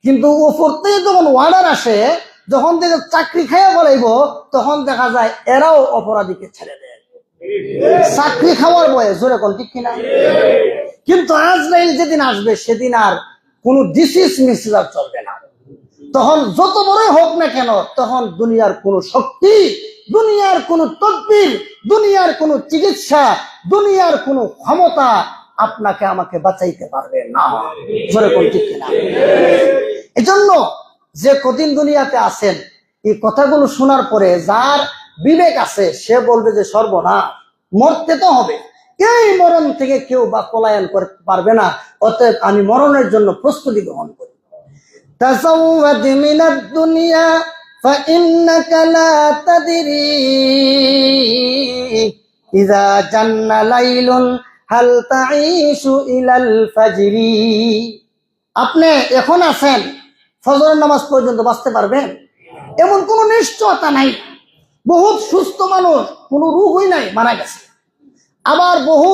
Speaker 1: কিন্তু উপর থেকে যখন ওয়ার্ডার আসে, যখন থেকে চাকরি খাইয়া বলাইব, তখন দেখা যায় এরাও অপরাধীকে ছেড়ে দেয় চাকরি খাওয়ার বয়ে। জোরে কোন ঠিক কিনা? কিন্তু আজরাইল যেদিন আসবে সেদিন আর কোন ডিসিস মিছিল আর চলবে না। তখন যত বড় হোক না কেন, তখন দুনিয়ার কোন শক্তি, দুনিয়ার কোন তদবির, দুনিয়ার কোন চিকিৎসা, দুনিয়ার কোন ক্ষমতা আপনাকে আমাকে বাঁচাইতে পারবে না। জোরে কোন ঠিক কিনা? এজন্য যে কদিন দুনিয়াতে আছেন, এই কথাগুলো শোনার পরে যার বিবেক আছে সে বলবে যে সর্বনাশ, মরতে তো হবে, এই মরণ থেকে কেউ বা পলায়ন করতে পারবে না, অতএব আমি মরণের জন্য প্রস্তুতি গ্রহণ করি। তাযাওয়াদ মিনাদ দুনিয়া ফাইন্নাকা লা তাদরি ইযা জান্না লাইলুন হাল তাঈশু ইলাল ফাজরি। আপনি এখন আছেন, ফজরের নামাজ পর্যন্ত বাঁচতে পারবেন এমন কোনো নিশ্চয়তা নাই। বহুত সুস্থ মানুষ, কোনো রোগই নাই, মারা গেছে। আবার বহু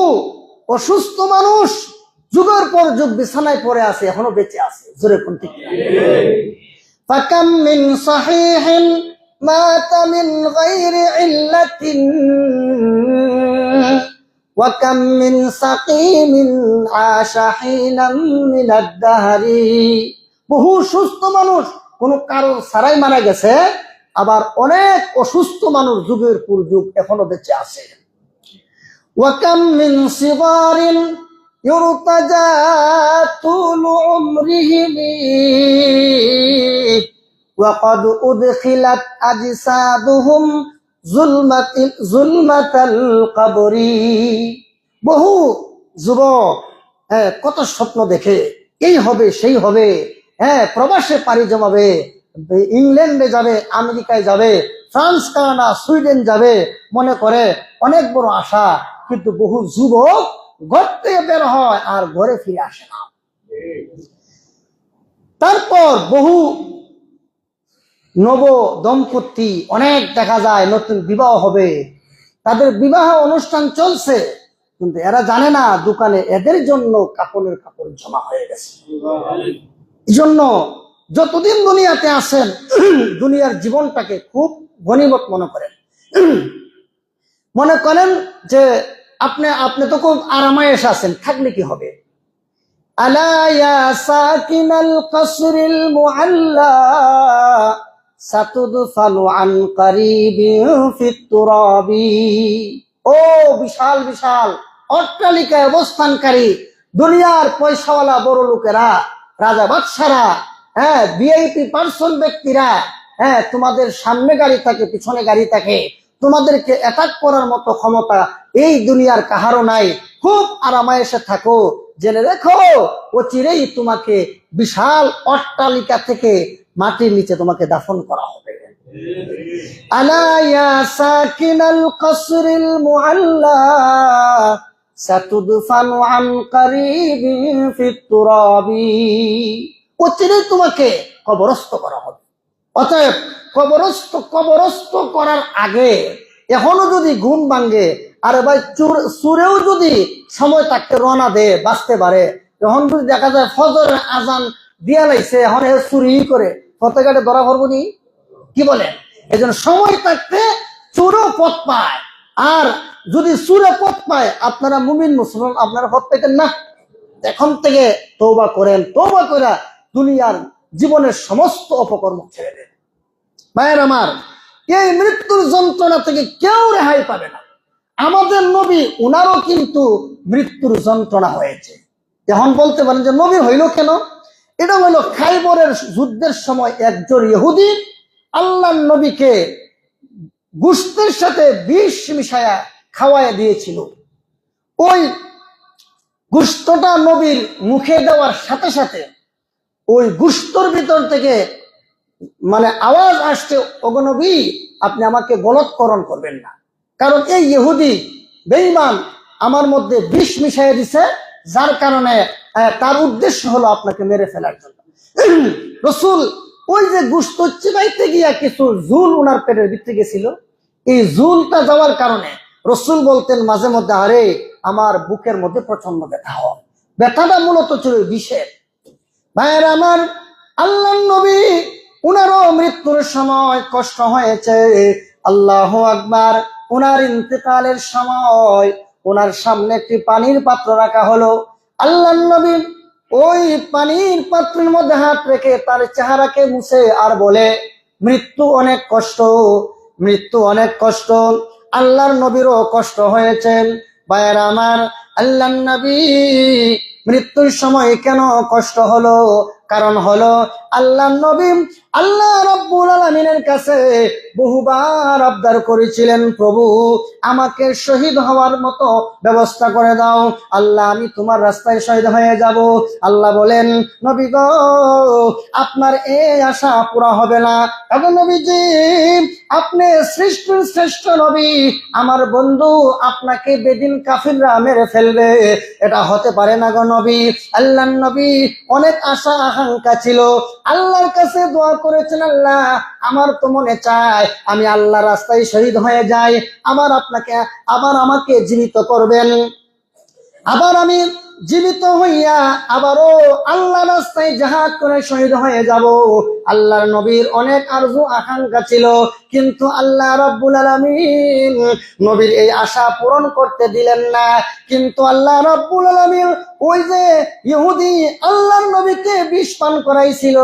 Speaker 1: অসুস্থ মানুষ যুগের পর যুগ বিছানায় পড়ে আছে, এখনো বেঁচে আছে। জোরে কোন ঠিক? ফাকাম মিন সাহিহিন মাতা মিন গায়রি ইল্লাতিন ওয়া কাম মিন সাকিমিন আশা হিনাম মিনাদ দাহরি। বহু সুস্থ মানুষ কোন কারণ ছাড়াই মারা গেছে, আবার অনেক অসুস্থ মানুষ যুগের পর যুগ এখনো বেঁচে আছে। ওয়াকাম মিন সিগারিন ইউরতাজা তুলু উমরিহিম ওয়া ক্বাদ উদখিলাত আজসাদুহুম যুলমাতাল কবরি। বহু যুবক কত স্বপ্ন দেখে, এই হবে সেই হবে, প্রবাসে পাড়ি জমাবে, ইংল্যান্ডে যাবে, আমেরিকায় যাবে, ফ্রান্স, কানাডা, সুইডেন যাবে, মনে করে অনেক বড় আশা, কিন্তু বহু যুবক ঘর থেকে বের হয় আর ঘরে ফিরে আসে না। তারপর বহু নব দম্পতি অনেক দেখা যায় নতুন বিবাহ হবে, তাদের বিবাহ অনুষ্ঠান চলছে, কিন্তু এরা জানে না দোকানে এদের জন্য কাপড়ের কাপড় জমা হয়ে গেছে। এই জন্য যতদিন দুনিয়াতে আসেন দুনিয়ার জীবনটাকে খুব গনিমত মনে করেন। মনে করেন যে আপনি তো খুব আরামায়েশ আছেন, থাকলে কি হবে? আলা ইয়া সাকিনাল কসরিল মুআল্লা সাতুদফানু আন কারিবিন ফিত তুরাবি। ও বিশাল বিশাল অট্টালিকায় অবস্থানকারী দুনিয়ার পয়সাওয়ালা বড় লোকেরা, রাজা বাদশারা, ভিআইপি পার্সন ব্যক্তিরা, তোমাদের সামনে গাড়ি থাকে, পিছনে গাড়ি থাকে, তোমাদেরকে অ্যাটাক করার মতো ক্ষমতা এই দুনিয়ার কাহারও নাই। খুব আরামায়েশে থাকো, জেনে রেখো অচিরেই তোমাকে বিশাল অট্টালিকা থেকে মাটির নিচে তোমাকে দাফন করা হবে। আলা ইয়া সাকিনাল কসরিল মুআল্লা সাতুদফানু আন কারিবিন ফিত তুরাবি। অচিরেই তোমাকে কবরস্থ করা হবে। অতএব কবরস্থ করার আগে এখনো যদি ঘুম ভাঙে আরে ভাই চুরেও যদি সময় থাকতে রওনা দেয় বাঁচতে পারে, যখন যদি দেখা যায় ফজরের আজান দিয়া লাইছে এখন চুরি করে ফতেঘাটে ধরা পড়বো নি, কি বলেন? এই জন্য সময় থাকতে চোরও পথ পায়, আর যদি চুরে পথ পায় আপনারা মুমিন মুসলমান আপনারা পথ পাইতেন না। এখন থেকে তওবা করেন, তওবা করে দুনিয়ার জীবনের সমস্ত অপকর্ম ছেড়ে দেন। ভাইয়ের আমার, এই মৃত্যুর যন্ত্রণা থেকে কেউ রেহাই পাবে না। আমাদের নবী উনারও কিন্তু মৃত্যুর যন্ত্রণা হয়েছে। এখন বলতে পারেন যে নবী হইল কেন? এটা হইল খাইবরের যুদ্ধের সময় একজন ইহুদি আল্লাহর নবীকে গোশতের সাথে বিষ মিশায়া খাওয়ায় দিয়েছিল। ওই গোশতটা নবীর মুখে দেওয়ার সাথে সাথে ওই গোশতর ভিতর থেকে মানে আওয়াজ আসছে, ওগো নবী আপনি আমাকে বলৎকরণ করবেন না, কারণ এই ইহুদি বেঈমান আমার মধ্যে বিষ মিশাইয়া দিছে, যার কারণে তার উদ্দেশ্য হলো আপনাকে মেরে ফেলার জন্য। রসুল ওই যে গোশত চিবাইতে গিয়া কিছু ঝুল ওনার পেটের ভিতরে গেছিল, এই ঝুলটা যাওয়ার কারণে রসুল বলতেন মাঝে মধ্যে, আরে আমার বুকের মধ্যে প্রচন্ড ব্যথা হয়। ব্যথাটা মূলত ছিল বিষের। ভাইয়ের আমার, আল্লাহ নবী উনারও মৃত্যুর সময় কষ্ট হয়েছে। আল্লাহু আকবার। উনার ইন্তেকালের সময় ওনার সামনে একটি পানির পাত্র রাখা হলো। আল্লাহ নবী ওই পানির পাত্রের মধ্যে হাত রেখে তার চেহারাকে মুছে আর বলে, মৃত্যু অনেক কষ্ট, মৃত্যু অনেক কষ্ট। আল্লাহর নবীরও কষ্ট হয়েছে। ভাইয়েরা আমার, আল্লাহর নবী মৃত্যুর সময় কেন কষ্ট হলো? কারণ হলো আল্লাহর নবী আল্লাহ রাব্বুল আলামিনের কাছে বহুবার আবদার করেছিলেন, প্রভু আমাকে শহীদ হওয়ার মতো ব্যবস্থা করে দাও, আল্লাহ আমি তোমার রাস্তায় শহীদ হয়ে যাব। আল্লাহ বলেন, নবী গো আপনার এই আশা পুরা হবে না। এবং নবীজি আপনি সৃষ্টির শ্রেষ্ঠ নবী, আমার বন্ধু আপনাকে বেদিন কাফিররা মেরে ফেলবে, এটা হতে পারে না গো নবী। আল্লাহর নবী অনেক আশা আকাঙ্ক্ষা ছিল, আল্লাহর কাছে দোয়া করেছেন, আল্লাহ আমার তো মনে চায় আমি আল্লাহ রাস্তায় শহীদ হয়ে যাই, আবার আমাকে জীবিত করবেন, আবার আমি জীবিত হইয়া আবারও আল্লাহ রাস্তায় জিহাদ করে শহীদ হয়ে যাব। আল্লাহর নবীর অনেক আরজু আকাঙ্ক্ষা ছিল, কিন্তু আল্লাহ রাব্বুল আলামিন নবীর এই আশা পূরণ করতে দিলেন না। কিন্তু আল্লাহ রাব্বুল আলামিন ওই যে ইহুদি আল্লাহর নবীকে বিষ পান করাইছিল,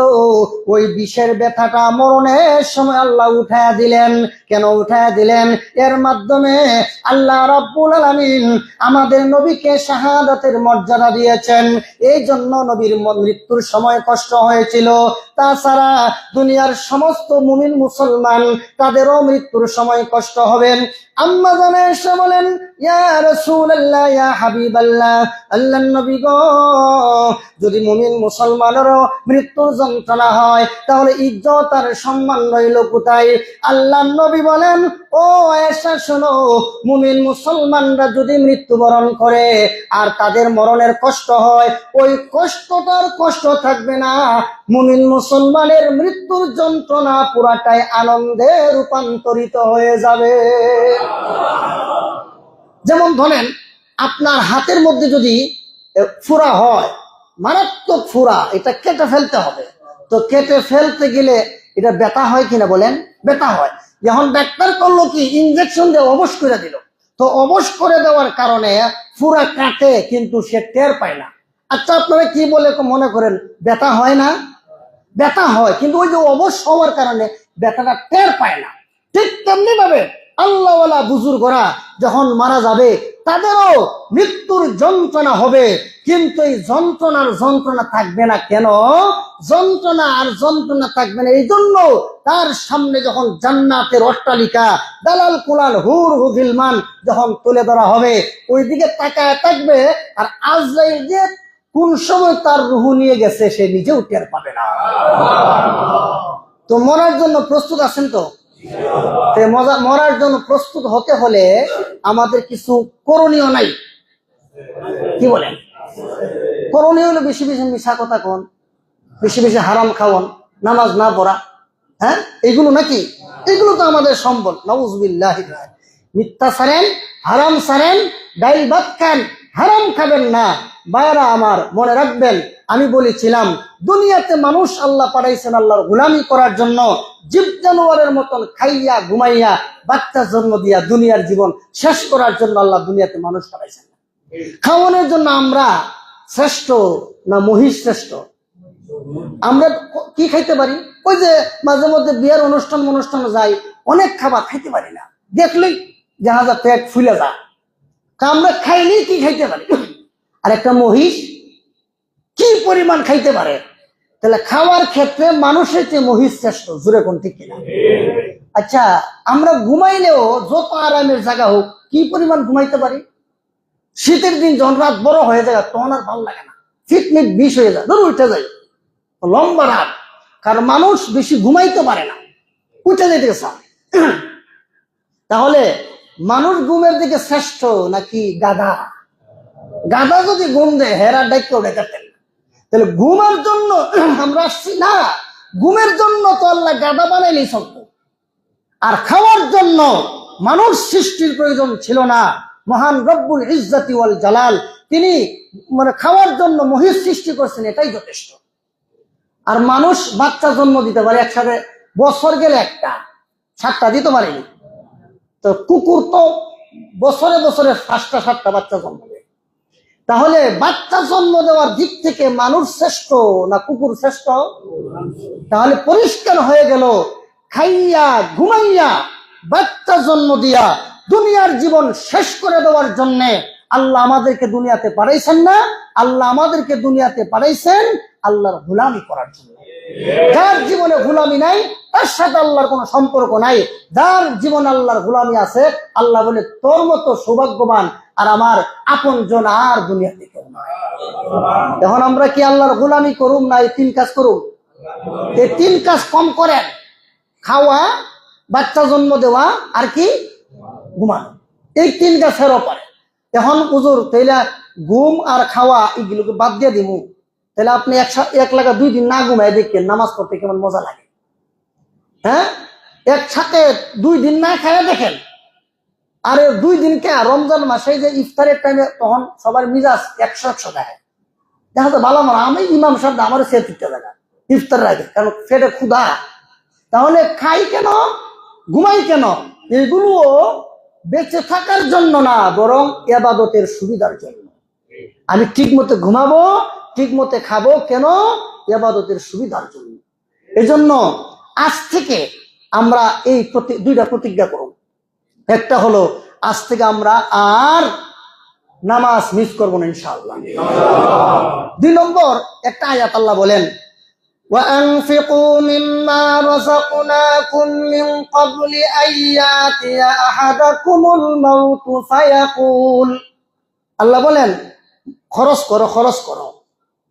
Speaker 1: ওই বিষের ব্যথাটা মরণের সময় আল্লাহ উঠায়া দিলেন। কেন উঠায়া দিলেন? এর মাধ্যমে আল্লাহ রাব্বুল আলামিন আমাদের নবীকে শাহাদাতের মর্যাদা দিয়েছেন। এই জন্য নবীর মৃত্যুর সময় কষ্ট হয়েছিল। তাছাড়া দুনিয়ার সমস্ত মুমিন মুসলমান তাদেরও মৃত্যুর সময় কষ্ট হবেন। আম্মা জানে এসে বলেন, ইয়া রাসূলুল্লাহ, ইয়া হাবিবাল্লাহ, আল্লাহর নবী গো যদি মুমিন মুসলমানেরও মৃত্যুর যন্ত্রণা হয় তাহলে ইজ্জত আর সম্মান রইল কোথায়? আল্লাহর নবী বলেন, ও আয়েশা শোনো, মুমিন মুসলমানরা যদি মৃত্যুবরণ করে আর তাদের মরণের কষ্ট হয়, ওই কষ্টটার কষ্ট থাকবে না, মুমিন মুসলমানের মৃত্যুর যন্ত্রণা পুরাটাই আনন্দে রূপান্তরিত হয়ে যাবে। যেমন ধরেন আপনার হাতের মধ্যে যদি ফুরা হয়, মারাত্মক ফুরা, এটা কেটে ফেলতে হবে। তো কেটে ফেলতে গেলে এটা ব্যথা হয় কিনা বলেন? ব্যথা হয়। যখন ডাক্তার করলো কি, ইনজেকশন দিয়ে অবশ করে দিল, তো অবশ করে দেওয়ার কারণে ফুরা কাটে কিন্তু সে টের পায় না। আচ্ছা আপনারা কি বলে মনে করেন ব্যথা হয় না? ব্যথা হয়, কিন্তু ওই যে অবশ হওয়ার কারণে ব্যথাটা টের পায় না। ঠিক তেমনি ভাবে আল্লাহওয়ালা বুজুর্গরা যখন মারা যাবে তাদেরও মৃত্যুর যন্ত্রণা হবে, কিন্তু এই যন্ত্রণা থাকবে না। কেন যন্ত্রণা থাকবে না? এই জন্য তার সামনে যখন জান্নাতের অট্টালিকা দালাল কুলাল হুর হুগিলমান যখন তুলে ধরা হবে, ওই দিকে তাকায় থাকবে, আর আজরাইল যে কোন সময় তার রুহু নিয়ে গেছে সে নিজেও টের পাবে না। তো মরার জন্য প্রস্তুত আছেন তো? মরার জন্য প্রস্তুত হতে হলে আমাদের কিছু করণীয় নাই, কি বলেন? করণীয় হলো বেশি বেশি মিশা কথা কোন, বেশি বেশি হারাম খাওয়ান, নামাজ না পড়া, হ্যাঁ এগুলো নাকি? এগুলো তো আমাদের সম্বল, নাউজুবিল্লাহ। মিথ্যা ছাড়েন, হারাম ছাড়েন, ডাইল ভাত খান, হারাম খাবেন না। ভাইরা আমার, মনে রাখবেন, আমি বলেছিলাম দুনিয়াতে মানুষ আল্লাহ পাঠাইছেন আল্লাহর গোলামি করার জন্য। জীব জানোয়ারের মতন খাইয়া ঘুমাইয়া বাচ্চা জন্ম দিয়া দুনিয়ার জীবন শেষ করার জন্য আল্লাহ দুনিয়াতে মানুষ পাঠাইছেন। খাওয়ানোর জন্য আমরা শ্রেষ্ঠ না মহিষ শ্রেষ্ঠ? আমরা কি খাইতে পারি? ওই যে মাঝে মধ্যে বিয়ের অনুষ্ঠানে যাই, অনেক খাবার খাইতে পারি না, দেখলেই জাহাজা পেট ফুলে যায়। আমরা খাইলেই কি খাইতে পারি, আর একটা মহিষ কি পরিমাণ খাইতে পারে। তাহলে খাওয়ার ক্ষেত্রে মানুষের চেয়ে মহিষ শ্রেষ্ঠ, জোরে কোন ঠিক কিনা? আচ্ছা, আমরা ঘুমাইলেও যত আরামের জায়গা হোক, কি পরিমাণ ঘুমাইতে পারি? শীতের দিন যখন রাত বড় হয়ে যায় তখন আর ভালো লাগে না, ফিটমিট বিষ হয়ে যায়, ধরো উঠে যায় লম্বা রাত, কারণ মানুষ বেশি ঘুমাইতে পারে না, উঠে যেতে চায়। তাহলে মানুষ ঘুমের দিকে শ্রেষ্ঠ নাকি গাধা? গাধা যদি ঘুম দেয় হেরা ডাইকেও ডেকাতেন। তাহলে ঘুমের জন্য আমরা আসছি না, ঘুমের জন্য তো আল্লাহ গাধা বানাইলি সব। আর খাওয়ার জন্য মানুষ সৃষ্টির প্রয়োজন ছিল না। মহান রব্বুল ইজ্জতি ওয়াল জালাল তিনি খাওয়ার জন্য মহিষ সৃষ্টি করছেন, এটাই যথেষ্ট। আর মানুষ বাচ্চা জন্ম দিতে পারে একসাথে, বছর গেলে একটা, 7টা দিতে পারেনি। তো কুকুর তো বছরে বছরে 5টা 7টা বাচ্চা জন্ম দেয়। তাহলে বাচ্চা জন্ম দেওয়ার দিক থেকে মানুষ শ্রেষ্ঠ না কুকুর শ্রেষ্ঠ? তাহলে পরিষ্কার হয়ে গেল, খাইয়া ঘুমাইয়া বাচ্চা জন্ম দিয়া দুনিয়ার জীবন শেষ করে দেওয়ার জন্য আল্লাহ আমাদেরকে দুনিয়াতে পাঠাইছেন না, আল্লাহ আমাদেরকে দুনিয়াতে পাঠাইছেন আল্লাহর গোলামি করার জন্য। যার জীবনে গোলামি নাই তার সাথে আল্লাহর কোনো সম্পর্ক নাই। যার জীবনে আল্লাহর গোলামি আছে, আল্লাহ বলে তোর মতো সৌভাগ্যবান আর আমার আপন জন আর দুনিয়াতে কেউ নয়। এখন আমরা কি আল্লাহর গোলামি করুম না এই 3 কাজ করুম? এই 3 কাজ কম করেন, খাওয়া, বাচ্চা জন্ম দেওয়া, আর কি ঘুমানো, এই 3 কাজ ফেরো পারে। এখন হুজুর তাইলে ঘুম আর খাওয়া এগুলোকে বাদ দিয়ে দিব, তাহলে আপনি এক লাগা 2 দিন না ঘুমায় দেখেন নামাজ পড়তে কেমন মজা লাগে। হ্যাঁ, একসাথে 2 দিন না খায় দেখেন। আর 2 দিন কে রমজান মাসে যে ইফতারের টাইমে তখন সবার মিজাজ 100 দেয়, দেখা তো ভালো মনে আমি ইমাম সাহেব আমার সে 3টা জায়গা ইফতারের আগে, কারণ পেটে ক্ষুধা। তাহলে খাই কেন, ঘুমাই কেন? এগুলো বেঁচে থাকার জন্য না, বরং ইবাদতের সুবিধার জন্য। আমি ঠিক মতো ঘুমাবো, ঠিক মতো খাবো, কেন? ইবাদতের সুবিধার জন্য। এজন্য আজ থেকে আমরা এই 2টা প্রতিজ্ঞা করব। একটা হলো আজ থেকে আমরা আর নামাজ মিস করবো না ইনশাআল্লাহ। 2 নম্বর একটা আয়াত আল্লাহ বলেন, وَأَنْفِقُوا مِمَّا رَزَقْنَاكُمْ مِنْ قَبْلِ أَنْ يَأْتِيَ أَحَدَكُمُ الْمَوْتُ فَيَقُولُ, আল্লাহ বলেন খরচ করো, খরচ করো।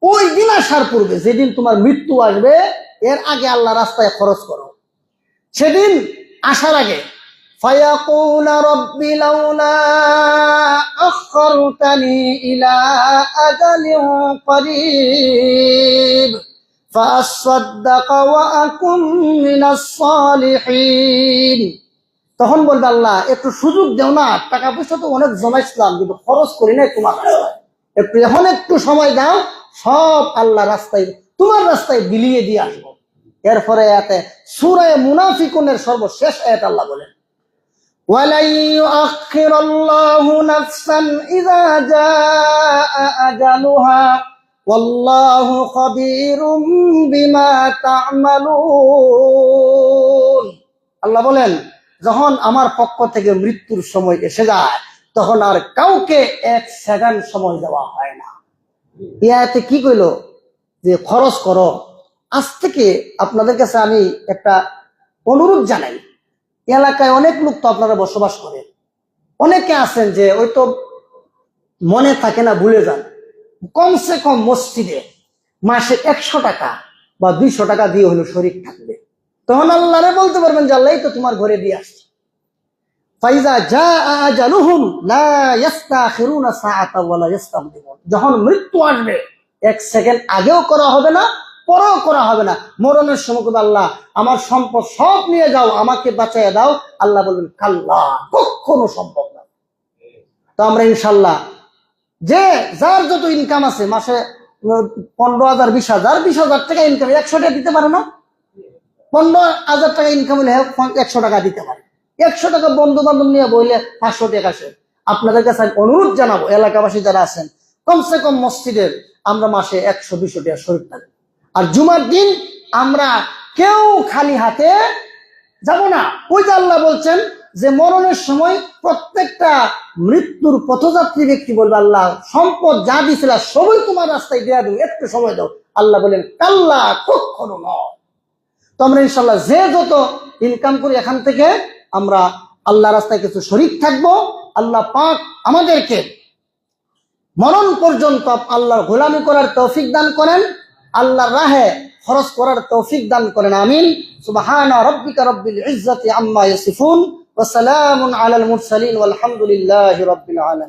Speaker 1: ওই দিন আসার পূর্বে, যেদিন তোমার মৃত্যু আসবে এর আগে আল্লাহ রাস্তায় খরচ করো। সেদিন আসার আগে فَيَقُولَ رَبِّ لَوْلَا أَخَّرْتَنِي إِلَى أَجَلٍ قَرِيبٍ فَأَصَّدَّقَ وَأَكُن مِّنَ الصَّالِحِينَ। তখন বলবে আল্লাহ একটু সুযোগ দেও না, টাকা পয়সা তো অনেক জমাইছিলাম কিন্তু খরচ করি না তোমার রাস্তায়, এখন একটু সময় দাও, সব আল্লাহ রাস্তায় তোমার রাস্তায় বিলিয়ে দিয়ে আসবো। এরপরে আয়াতে সূরা মুনাফিকুনের সর্বশেষ আয়াত আল্লাহ বলেন, وَلَن يُؤَخِّرَ اللَّهُ نَفْسًا إِذَا جَاءَ أَجَلُهَا وَاللَّهُ خَبِيرٌ بِمَا تَعْمَلُونَ। আল্লাহ বলেন যখন আমার পক্ষ থেকে মৃত্যুর সময় এসে যায় তখন আর কাউকে 1 সেকেন্ড সময় দেওয়া হয় না। এই আয়াতে কি কইলো? যে খরচ করো। আজ থেকে আপনাদের কাছে আমি একটা অনুরোধ জানাই, এলাকায় অনেক লোক তো আপনারা বসবাস করেন, অনেকে আছেন যে ওই তো মনে থাকে না, ভুলে যান। কমসে কম মসজিদে মাসে 100 টাকা বা 200 টাকা দিয়ে হলো শরীক থাকবে, তখন আল্লাহরে বলতে পারবেন যে আল্লাহ তো তোমার ঘরে দিয়ে আসছে। ফাইজা জাআ আজালুহুম লা ইস্তাখিরুনা সাআতা ওয়া লা ইস্তাকদিমুন। যখন মৃত্যু আসবে 1 সেকেন্ড আগেও করা হবে না, পরেও করা হবে না। মরণের সময় আল্লাহ আমার সম্পদ সব নিয়ে যাও, আমাকে বাঁচাইয়া দাও, আল্লাহ বলবেন কাল্লা, কখনো সম্ভব না। তো আমরা ইনশাল্লাহ যে যার যত ইনকাম আছে, মাসে 15,000 20,000 20,000 টাকা ইনকাম, 100 টাকা দিতে পারে না? 15,000 টাকা ইনকাম হলে 100 টাকা দিতে পারে। 100 টাকা বন্ধু বান্ধব নিয়ে বইলে 500 টাকা আসে। আপনাদের কাছে আমি অনুরোধ জানাবো, এলাকাবাসী যারা আছেন, কমসে কম মসজিদের আমরা মাসে 100-200 টাকা শরীর থাকি। আর জুমার দিন আমরা কেউ খালি হাতে যাব না। ওই যে আল্লাহ বলছেন যে মরণের সময় প্রত্যেকটা মৃত্যুর পথযাত্রী ব্যক্তি বলবে, আল্লাহ সম্পদ যা দিছিল সবই তোমার রাস্তায় দেয়া দেবো, একটু সময় দাও। আল্লাহ বলেন কাল্লা, কখনো নয়। তো আমরা ইনশাল্লাহ যে যত ইনকাম করি এখান থেকে আমরা আল্লাহ রাস্তায় কিছু শরীক থাকবো। আল্লাহ পাক আমাদেরকে মরণ পর্যন্ত আল্লাহর গোলামি করার তৌফিক দান করেন, আল্লাহর রাহে খরচ করার তৌফিক দান করেন। আমিন। সুবহানা রাব্বিকা রাব্বিল ইজ্জাতি আম্মা ইয়াসিফুন ওয়া সালামুন আলাল মুরসালিন ওয়ালহামদুলিল্লাহি রাব্বিল আলামিন।